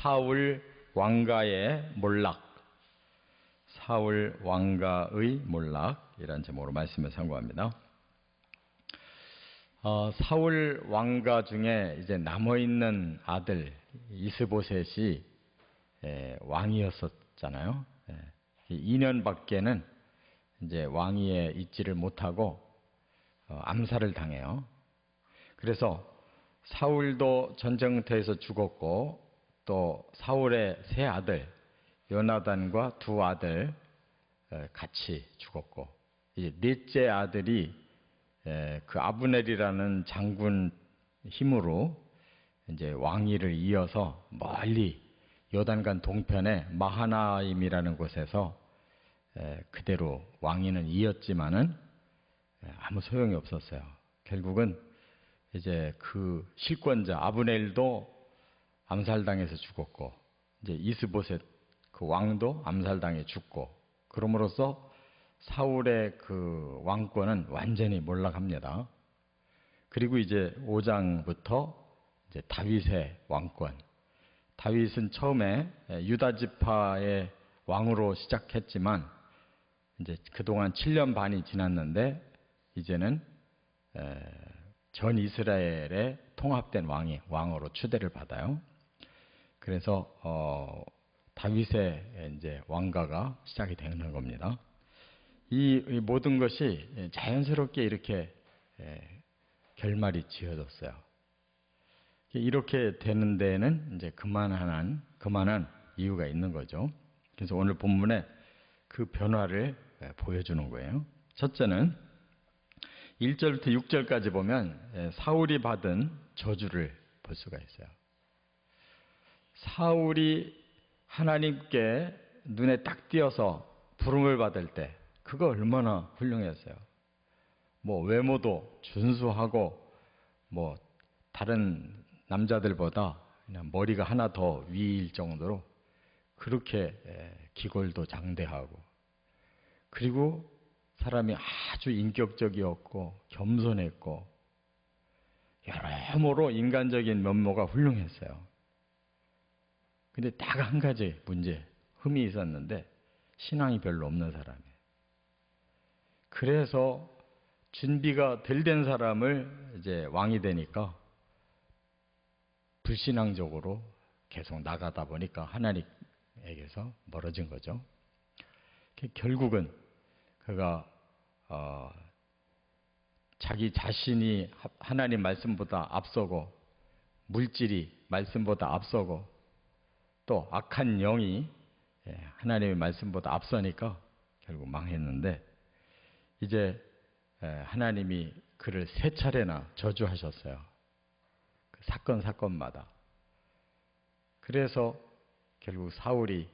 사울 왕가의 몰락, 사울 왕가의 몰락이라는 제목으로 말씀을 선고합니다. 사울 왕가 중에 이제 남아있는 아들 이스보셋이 왕이었었잖아요. 2년밖에는 이제 왕위에 있지를 못하고 암살을 당해요. 그래서 사울도 전쟁터에서 죽었고, 또 사울의 세 아들 요나단과 두 아들 같이 죽었고, 이제 넷째 아들이 그 아브넬이라는 장군 힘으로 이제 왕위를 이어서 멀리 요단강 동편의 마하나임이라는 곳에서 그대로 왕위는 이었지만은 아무 소용이 없었어요. 결국은 이제 그 실권자 아브넬도 암살당해서 죽었고, 이제 이스보셋 그 왕도 암살당해 죽고, 그럼으로써 사울의 그 왕권은 완전히 몰락합니다. 그리고 이제 5장부터 이제 다윗의 왕권. 다윗은 처음에 유다 지파의 왕으로 시작했지만 이제 그동안 7년 반이 지났는데 이제는 전 이스라엘의 통합된 왕으로 추대를 받아요. 그래서 다윗의 이제 왕가가 시작이 되는 겁니다. 이 모든 것이 자연스럽게 이렇게 결말이 지어졌어요. 이렇게 되는 데에는 이제 그만한 이유가 있는 거죠. 그래서 오늘 본문에 그 변화를 보여주는 거예요. 첫째는 1절부터 6절까지 보면 사울이 받은 저주를 볼 수가 있어요. 사울이 하나님께 눈에 딱 띄어서 부름을 받을 때 그거 얼마나 훌륭했어요. 뭐 외모도 준수하고 뭐 다른 남자들보다 그냥 머리가 하나 더 위일 정도로 그렇게 기골도 장대하고, 그리고 사람이 아주 인격적이었고 겸손했고 여러모로 인간적인 면모가 훌륭했어요. 근데 딱 한 가지 흠이 있었는데 신앙이 별로 없는 사람이에요. 그래서 준비가 덜 된 사람을 이제 왕이 되니까 불신앙적으로 계속 나가다 보니까 하나님에게서 멀어진 거죠. 결국은 그가 자기 자신이 하나님 말씀보다 앞서고, 물질이 말씀보다 앞서고, 또 악한 영이 하나님의 말씀보다 앞서니까 결국 망했는데, 이제 하나님이 그를 3차례나 저주하셨어요. 그 사건마다. 그래서 결국 사울이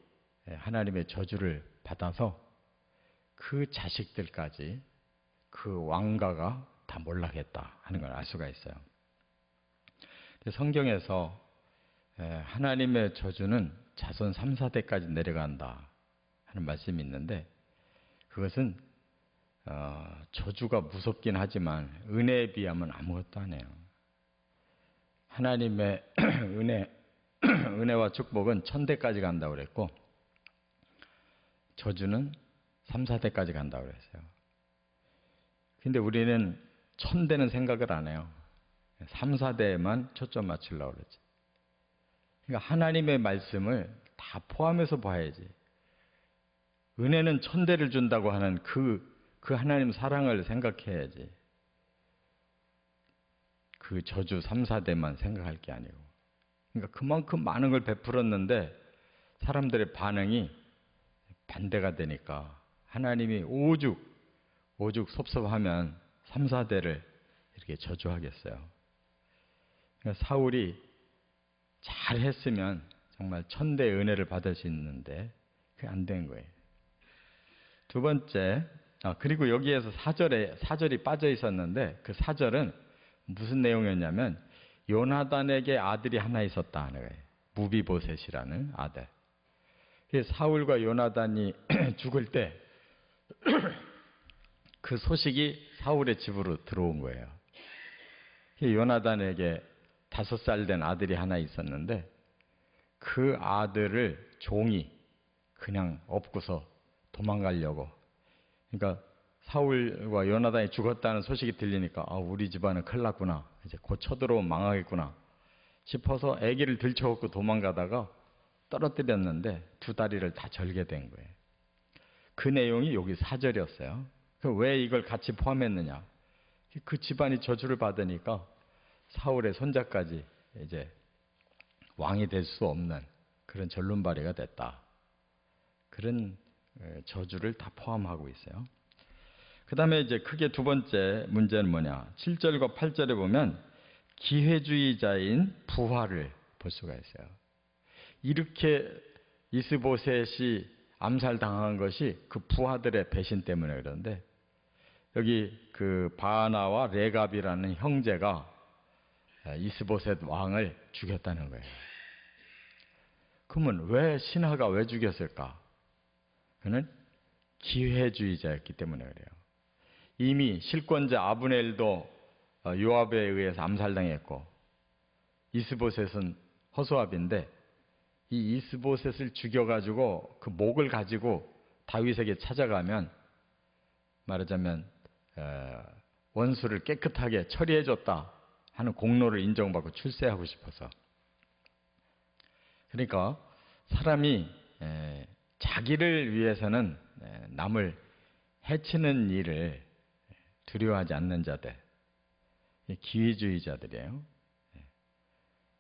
하나님의 저주를 받아서 그 자식들까지 그 왕가가 다 몰락했다 하는 걸 알 수가 있어요. 성경에서 하나님의 저주는 자손 3, 4대까지 내려간다 하는 말씀이 있는데, 그것은 저주가 무섭긴 하지만 은혜에 비하면 아무것도 아니에요. 하나님의 은혜와 축복은 1000대까지 간다고 그랬고, 저주는 3, 4대까지 간다고 그랬어요. 근데 우리는 1000대는 생각을 안 해요. 3, 4대에만 초점 맞추려고 그러지. 그러니까 하나님의 말씀을 다 포함해서 봐야지. 은혜는 1000대를 준다고 하는 그 하나님 사랑을 생각해야지. 그 저주 3, 4대만 생각할 게 아니고. 그러니까 그만큼 많은 걸 베풀었는데 사람들의 반응이 반대가 되니까 하나님이 오죽 섭섭하면 3, 4대를 이렇게 저주하겠어요. 그러니까 사울이 잘했으면 정말 1000대의 은혜를 받을 수 있는데 그게 안 된 거예요. 두 번째, 그리고 여기에서 4절이 빠져 있었는데 그 4절은 무슨 내용이었냐면 요나단에게 아들이 하나 있었다 하는 거예요. 무비보셋이라는 아들. 사울과 요나단이 죽을 때 그 소식이 사울의 집으로 들어온 거예요. 요나단에게 5살 된 아들이 하나 있었는데 그 아들을 종이 그냥 업고서 도망가려고. 그러니까 사울과 요나단이 죽었다는 소식이 들리니까 우리 집안은 큰일 났구나. 이제 곧 쳐들어오면 망하겠구나 싶어서 아기를 들쳐업고 도망가다가 떨어뜨렸는데 두 다리를 다 절게 된 거예요. 그 내용이 여기 4절이었어요. 왜 이걸 같이 포함했느냐? 그 집안이 저주를 받으니까 사울의 손자까지 이제 왕이 될 수 없는 그런 절름발이가 됐다. 그런 저주를 다 포함하고 있어요. 그 다음에 이제 크게 두 번째 문제는 뭐냐? 7절과 8절에 보면 기회주의자인 부하를 볼 수가 있어요. 이렇게 이스보셋이 암살당한 것이 그 부하들의 배신 때문에 그런데 여기 그 바나와 레갑이라는 형제가 이스보셋 왕을 죽였다는 거예요. 그러면 왜 신하가 왜 죽였을까? 그는 기회주의자였기 때문에 그래요. 이미 실권자 아브넬도 요압에 의해서 암살당했고 이스보셋은 허수아비인데 이 이스보셋을 죽여가지고 그 목을 가지고 다윗에게 찾아가면 말하자면 원수를 깨끗하게 처리해줬다 하는 공로를 인정받고 출세하고 싶어서. 그러니까 사람이 자기를 위해서는 남을 해치는 일을 두려워하지 않는 자들, 기회주의자들이에요.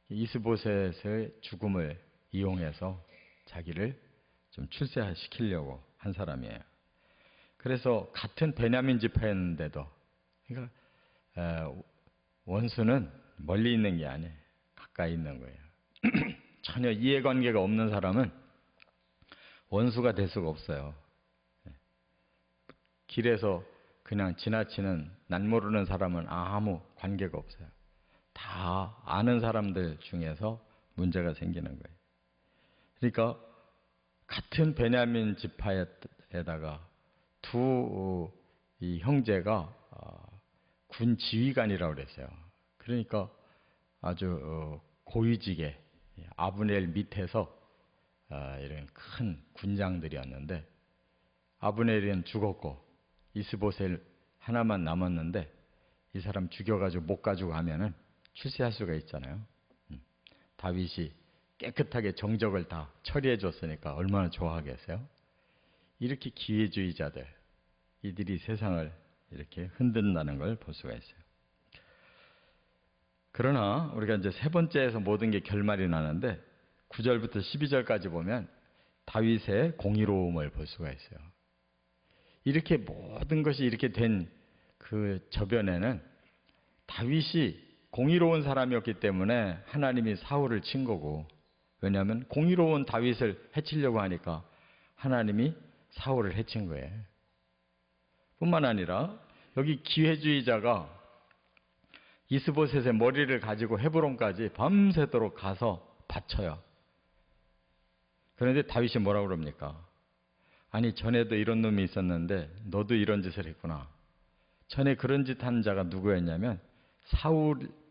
이스보셋의 죽음을 이용해서 자기를 좀 출세시키려고 한 사람이에요. 그래서 같은 베냐민 지파였는데도, 그러니까 원수는 멀리 있는 게 아니에요. 가까이 있는 거예요. 전혀 이해관계가 없는 사람은 원수가 될 수가 없어요. 길에서 그냥 지나치는 날 모르는 사람은 아무 관계가 없어요. 다 아는 사람들 중에서 문제가 생기는 거예요. 그러니까 같은 베냐민 지파에다가 두 이 형제가 군 지휘관이라고 그랬어요. 그러니까 아주 고위직에 아브넬 밑에서 이런 큰 군장들이었는데 아브넬은 죽었고 이스보셋 하나만 남았는데 이 사람 죽여가지고 못 가지고 가면은 출세할 수가 있잖아요. 다윗이 깨끗하게 정적을 다 처리해 줬으니까 얼마나 좋아하겠어요? 이렇게 기회주의자들, 이들이 세상을 이렇게 흔든다는 걸 볼 수가 있어요. 그러나 우리가 이제 세 번째에서 모든 게 결말이 나는데 9절부터 12절까지 보면 다윗의 공의로움을 볼 수가 있어요. 이렇게 모든 것이 이렇게 된 그 저변에는 다윗이 공의로운 사람이었기 때문에 하나님이 사울을 친 거고, 왜냐하면 공의로운 다윗을 해치려고 하니까 하나님이 사울을 해친 거예요. 뿐만 아니라 여기 기회주의자가 이스보셋의 머리를 가지고 헤브론까지 밤새도록 가서 바쳐요. 그런데 다윗이 뭐라고 그럽니까? 아니 전에도 이런 놈이 있었는데 너도 이런 짓을 했구나. 전에 그런 짓 한 자가 누구였냐면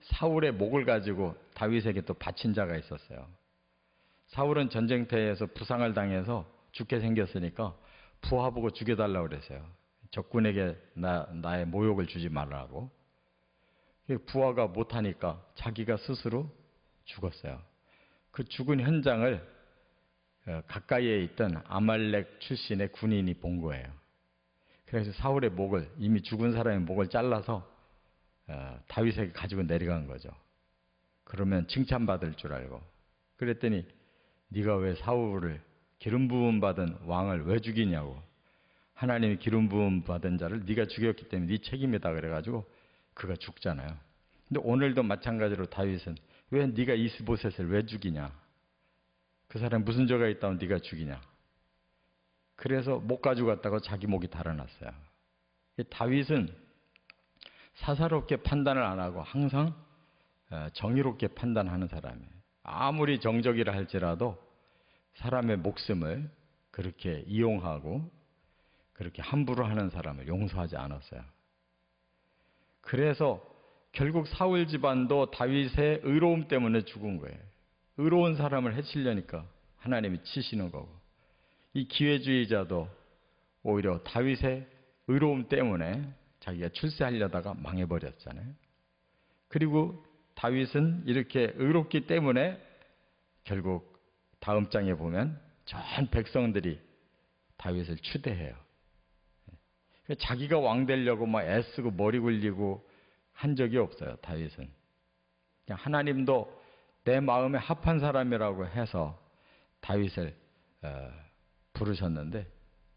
사울의 목을 가지고 다윗에게 또 바친 자가 있었어요. 사울은 전쟁터에서 부상을 당해서 죽게 생겼으니까 부하 보고 죽여달라고 그랬어요. 적군에게 나의 모욕을 주지 말라고. 부하가 못하니까 자기가 스스로 죽었어요. 그 죽은 현장을 가까이에 있던 아말렉 출신의 군인이 본 거예요. 그래서 사울의 목을, 이미 죽은 사람의 목을 잘라서 다윗에게 가지고 내려간 거죠. 그러면 칭찬받을 줄 알고. 그랬더니 네가 왜 사울을 기름 부음 받은 왕을 왜 죽이냐고. 하나님이 기름 부음 받은 자를 네가 죽였기 때문에 네 책임이다 그래가지고 그가 죽잖아요. 근데 오늘도 마찬가지로 다윗은 왜 네가 이스보셋을 왜 죽이냐. 그 사람 무슨 죄가 있다면 네가 죽이냐. 그래서 못 가지고 갔다고 자기 목이 달아났어요. 다윗은 사사롭게 판단을 안 하고 항상 정의롭게 판단하는 사람이에요. 아무리 정적이라 할지라도 사람의 목숨을 그렇게 이용하고 그렇게 함부로 하는 사람을 용서하지 않았어요. 그래서 결국 사울 집안도 다윗의 의로움 때문에 죽은 거예요. 의로운 사람을 해치려니까 하나님이 치시는 거고, 이 기회주의자도 오히려 다윗의 의로움 때문에 자기가 출세하려다가 망해버렸잖아요. 그리고 다윗은 이렇게 의롭기 때문에 결국 다음 장에 보면 전 백성들이 다윗을 추대해요. 자기가 왕 되려고 막 애쓰고 머리 굴리고 한 적이 없어요, 다윗은. 그냥 하나님도 내 마음에 합한 사람이라고 해서 다윗을 부르셨는데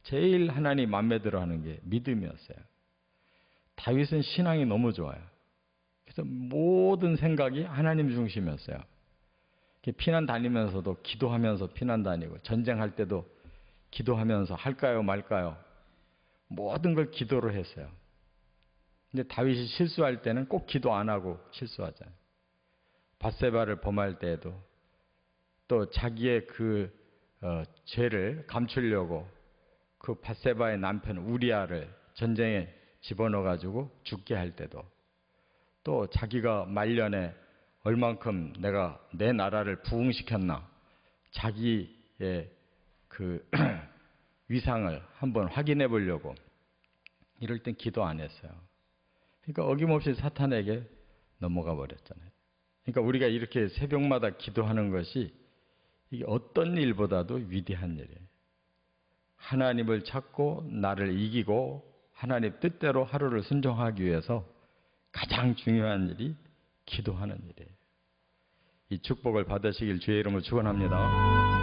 제일 하나님 맘에 들어 하는 게 믿음이었어요. 다윗은 신앙이 너무 좋아요. 그래서 모든 생각이 하나님 중심이었어요. 피난 다니면서도 기도하면서 피난 다니고, 전쟁할 때도 기도하면서 할까요 말까요? 모든 걸 기도로 했어요. 근데 다윗이 실수할 때는 꼭 기도 안 하고 실수하잖아요. 밧세바를 범할 때에도 또 자기의 그 죄를 감추려고 그 밧세바의 남편 우리아를 전쟁에 집어넣어 가지고 죽게 할 때도, 또 자기가 말년에 얼만큼 내가 내 나라를 부흥시켰나, 자기의 그 위상을 한번 확인해 보려고 이럴 땐 기도 안 했어요. 그러니까 어김없이 사탄에게 넘어가 버렸잖아요. 그러니까 우리가 이렇게 새벽마다 기도하는 것이 이게 어떤 일보다도 위대한 일이에요. 하나님을 찾고 나를 이기고 하나님 뜻대로 하루를 순종하기 위해서 가장 중요한 일이 기도하는 일이에요. 이 축복을 받으시길 주의 이름으로 축원합니다.